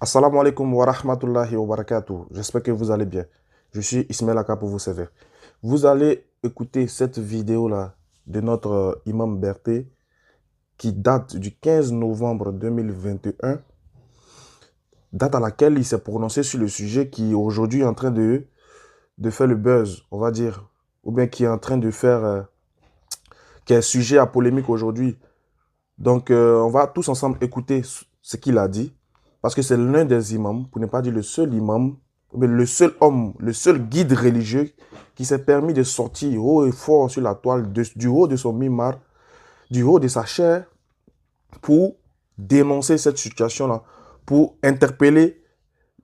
Assalamu alaikum wa rahmatullahi wa barakatuh. J'espère que vous allez bien. Je suis Ismaël Aka pour vous servir. Vous allez écouter cette vidéo-là de notre imam Berthé qui date du 15 novembre 2021, date à laquelle il s'est prononcé sur le sujet qui aujourd'hui est en train de faire le buzz, on va dire, ou bien qui est en train de faire, qui est sujet à polémique aujourd'hui. Donc, on va tous ensemble écouter ce qu'il a dit. Parce que c'est l'un des imams, pour ne pas dire le seul imam, mais le seul homme, le seul guide religieux qui s'est permis de sortir haut et fort sur la toile, du haut de son mimar, du haut de sa chair, pour dénoncer cette situation-là, pour interpeller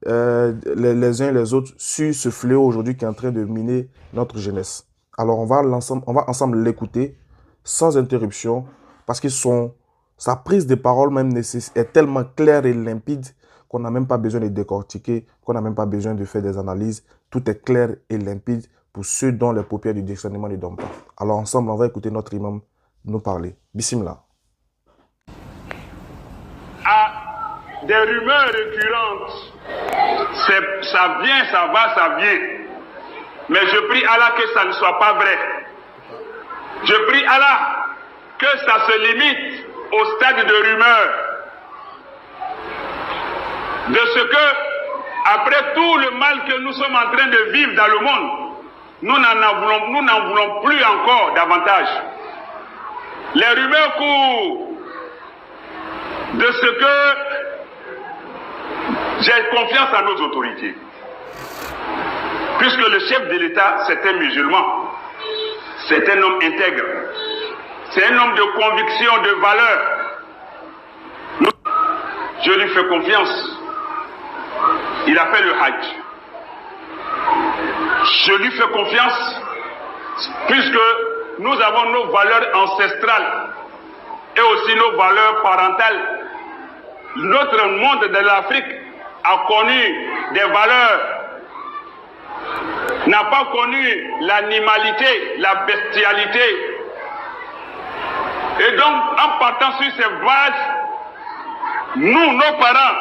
les uns et les autres sur ce fléau aujourd'hui qui est en train de miner notre jeunesse. Alors on va ensemble l'écouter sans interruption, parce que sa prise de parole même est tellement claire et limpide qu'on n'a même pas besoin de décortiquer, qu'on n'a même pas besoin de faire des analyses. Tout est clair et limpide pour ceux dont les paupières du discernement ne dorment pas. Alors ensemble, on va écouter notre imam nous parler. Bismillah. À des rumeurs récurrentes, ça vient, ça va, ça vient. Mais je prie Allah que ça ne soit pas vrai. Je prie Allah que ça se limite au stade de rumeur. De ce que, après tout le mal que nous sommes en train de vivre dans le monde, nous n'en voulons plus encore davantage. Les rumeurs courent de ce que j'ai confiance à nos autorités. Puisque le chef de l'État, c'est un musulman, c'est un homme intègre, c'est un homme de conviction, de valeur. Je lui fais confiance. Il a fait le Hajj. Je lui fais confiance puisque nous avons nos valeurs ancestrales et aussi nos valeurs parentales. Notre monde de l'Afrique a connu des valeurs, n'a pas connu l'animalité, la bestialité. Et donc, en partant sur ces bases, nous, nos parents,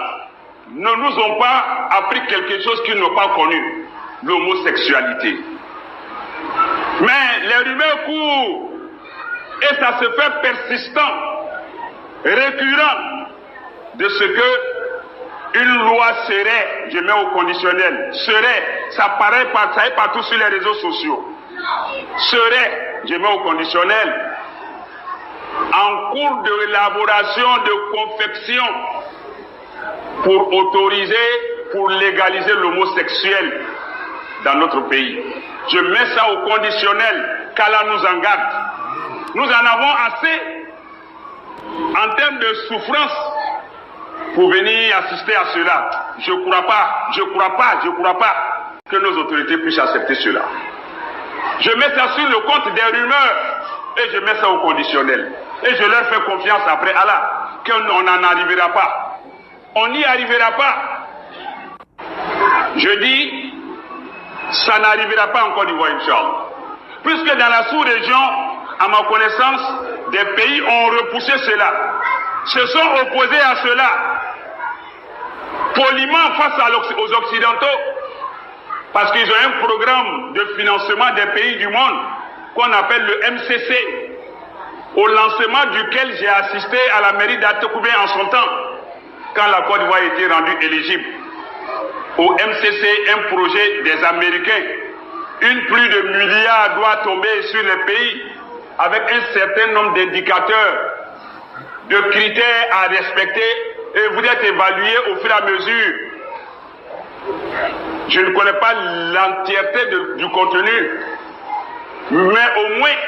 ne nous ont pas appris quelque chose qu'ils n'ont pas connu, l'homosexualité. Mais les rumeurs courent et ça se fait persistant, récurrent, de ce que une loi serait, je mets au conditionnel, serait, ça est partout sur les réseaux sociaux, serait, je mets au conditionnel, en cours d'élaboration, de confection, pour autoriser, pour légaliser l'homosexuel dans notre pays. Je mets ça au conditionnel, qu'Allah nous en garde. Nous en avons assez en termes de souffrance pour venir assister à cela. Je ne crois pas que nos autorités puissent accepter cela. Je mets ça sur le compte des rumeurs et je mets ça au conditionnel. Et je leur fais confiance après Allah qu'on n'en arrivera pas. On n'y arrivera pas. Je dis, ça n'arrivera pas en Côte d'Ivoire, Inch'Allah. Puisque dans la sous-région, à ma connaissance, des pays ont repoussé cela, se sont opposés à cela, poliment face aux Occidentaux, parce qu'ils ont un programme de financement des pays du monde qu'on appelle le MCC, au lancement duquel j'ai assisté à la mairie d'Atokoubé en son temps, quand la Côte d'Ivoire était rendue éligible. Au MCC, un projet des Américains, une pluie de milliards doit tomber sur les pays avec un certain nombre d'indicateurs, de critères à respecter, et vous êtes évalué au fur et à mesure. Je ne connais pas l'entièreté du contenu, mais au moins,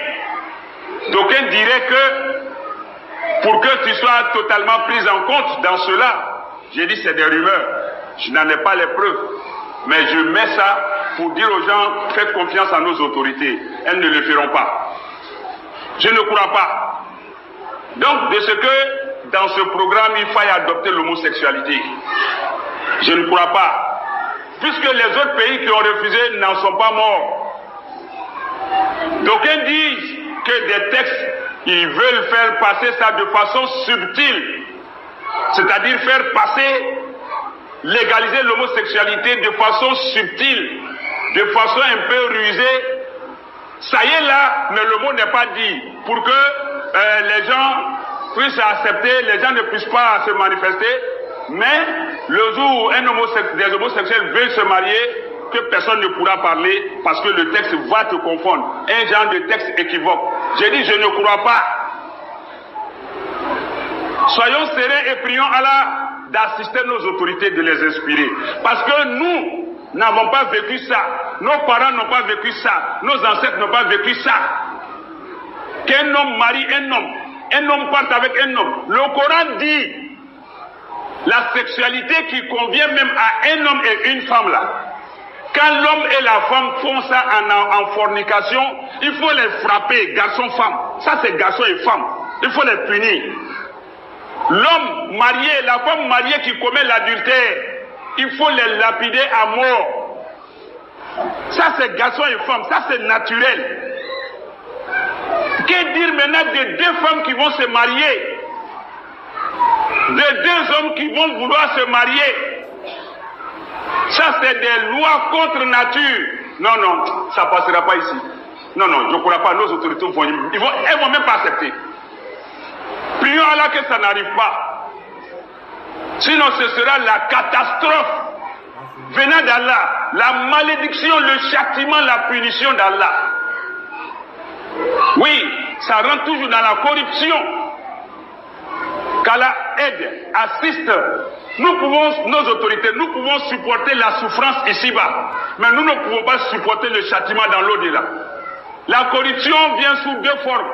d'aucuns diraient que pour que tu sois totalement pris en compte dans cela, j'ai dit c'est des rumeurs, je n'en ai pas les preuves, mais je mets ça pour dire aux gens, faites confiance à nos autorités, elles ne le feront pas. Je ne crois pas. Donc de ce que dans ce programme il faille adopter l'homosexualité, je ne crois pas, puisque les autres pays qui ont refusé n'en sont pas morts. D'aucuns disent que des textes, ils veulent faire passer ça de façon subtile, c'est-à-dire faire passer légaliser l'homosexualité de façon subtile, de façon un peu rusée. Ça y est là, mais le mot n'est pas dit. Pour que les gens puissent accepter, les gens ne puissent pas se manifester. Mais le jour où des homosexuels veulent se marier, que personne ne pourra parler parce que le texte va te confondre. Un genre de texte équivoque. J'ai dit, je ne crois pas. Soyons sereins et prions Allah d'assister nos autorités, de les inspirer. Parce que nous n'avons pas vécu ça. Nos parents n'ont pas vécu ça. Nos ancêtres n'ont pas vécu ça. Qu'un homme marie un homme parte avec un homme. Le Coran dit la sexualité qui convient même à un homme et une femme là. Quand l'homme et la femme font ça en fornication, il faut les frapper, garçon-femme. Ça c'est garçon et femme. Il faut les punir. L'homme marié, la femme mariée qui commet l'adultère, il faut les lapider à mort. Ça c'est garçon et femme, ça c'est naturel. Que dire maintenant des deux femmes qui vont se marier, des deux hommes qui vont vouloir se marier? Ça c'est des lois contre nature. Non, non, ça ne passera pas ici. Non, non, je ne crois pas, nos autorités elles vont même pas accepter. Prions Allah que ça n'arrive pas. Sinon ce sera la catastrophe venant d'Allah, la malédiction, le châtiment, la punition d'Allah. Oui, ça rentre toujours dans la corruption. Qu'Allah aide, assiste. Nous pouvons, nos autorités, nous pouvons supporter la souffrance ici-bas, mais nous ne pouvons pas supporter le châtiment dans l'au-delà. La corruption vient sous deux formes.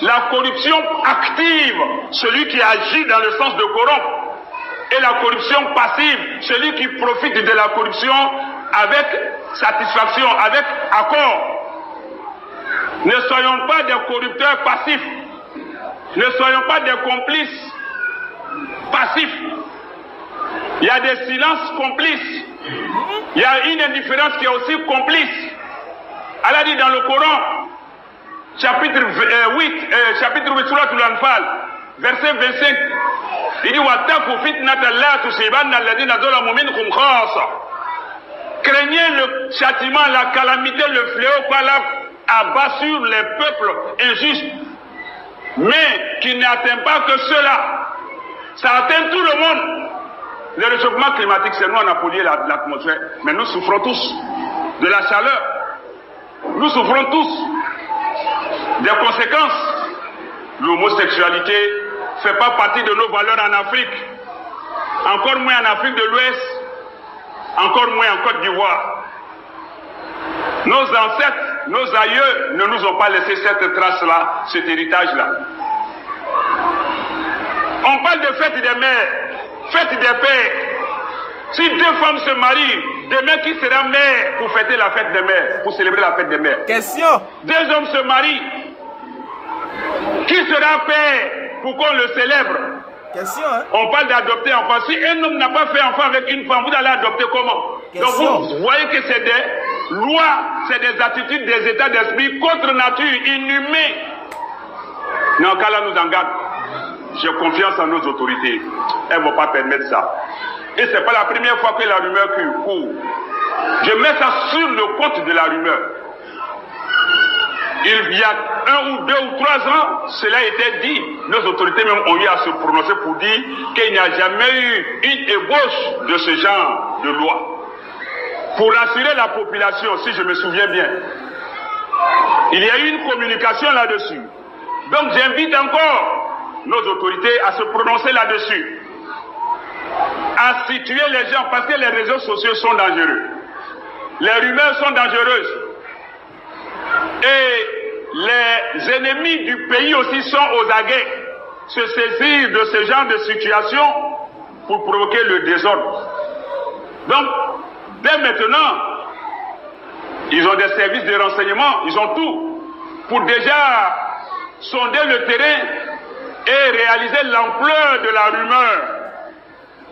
La corruption active, celui qui agit dans le sens de corrompre, et la corruption passive, celui qui profite de la corruption avec satisfaction, avec accord. Ne soyons pas des corrupteurs passifs. Ne soyons pas des complices passifs. Il y a des silences complices. Il y a une indifférence qui est aussi complice. Allah dit dans le Coran, chapitre 8, chapitre 8, Surat Al-Anfal, verset 25, il dit Wattaqu fitnatan la tusibanna alladhina zalamu minkum khassa. Craignez le châtiment, la calamité, le fléau qu'Allah abat sur les peuples injustes, mais qui n'atteint pas que ceux-là. Ça atteint tout le monde. Le réchauffement climatique, c'est nous, on a pollué l'atmosphère, mais nous souffrons tous de la chaleur. Nous souffrons tous des conséquences. L'homosexualité ne fait pas partie de nos valeurs en Afrique, encore moins en Afrique de l'Ouest, encore moins en Côte d'Ivoire. Nos ancêtres, nos aïeux ne nous ont pas laissé cette trace-là, cet héritage-là. On parle de fête des mères, fête des pères. Si deux femmes se marient, demain qui sera mère pour fêter la fête des mères, pour célébrer la fête des mères? Question. Deux hommes se marient, qui sera père pour qu'on le célèbre? Question, hein? On parle d'adopter enfant. Si un homme n'a pas fait enfant avec une femme, vous allez adopter comment? Question. Donc vous voyez que c'est des lois, c'est des attitudes, des états d'esprit contre nature, inhumains. Non, qu'Allah nous en garde. J'ai confiance en nos autorités. Elles ne vont pas permettre ça. Et ce n'est pas la première fois que la rumeur court. Je mets ça sur le compte de la rumeur. Il y a 1 ou 2 ou 3 ans, cela était dit. Nos autorités même ont eu à se prononcer pour dire qu'il n'y a jamais eu une ébauche de ce genre de loi. Pour rassurer la population, si je me souviens bien, il y a eu une communication là-dessus. Donc j'invite encore nos autorités à se prononcer là-dessus, à situer les gens, parce que les réseaux sociaux sont dangereux. Les rumeurs sont dangereuses. Et les ennemis du pays aussi sont aux aguets, se saisir de ce genre de situation pour provoquer le désordre. Donc, dès maintenant, ils ont des services de renseignement, ils ont tout, pour déjà sonder le terrain et réaliser l'ampleur de la rumeur,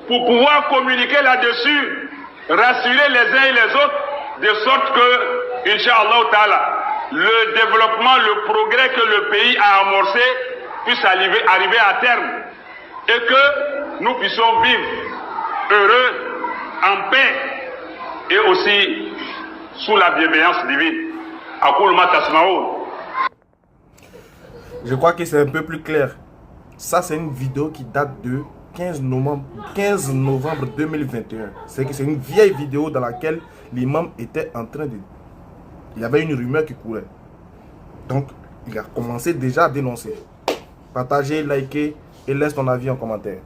pour pouvoir communiquer là-dessus, rassurer les uns et les autres, de sorte que, Inch'Allah Ta'ala, le développement, le progrès que le pays a amorcé puisse arriver à terme et que nous puissions vivre heureux en paix et aussi sous la bienveillance divine. Akoulma Tasmaoul. Je crois que c'est un peu plus clair. Ça, c'est une vidéo qui date de 15 novembre 2021. C'est une vieille vidéo dans laquelle l'imam était en train de... Il y avait une rumeur qui courait. Donc, il a commencé déjà à dénoncer. Partagez, likez et laisse ton avis en commentaire.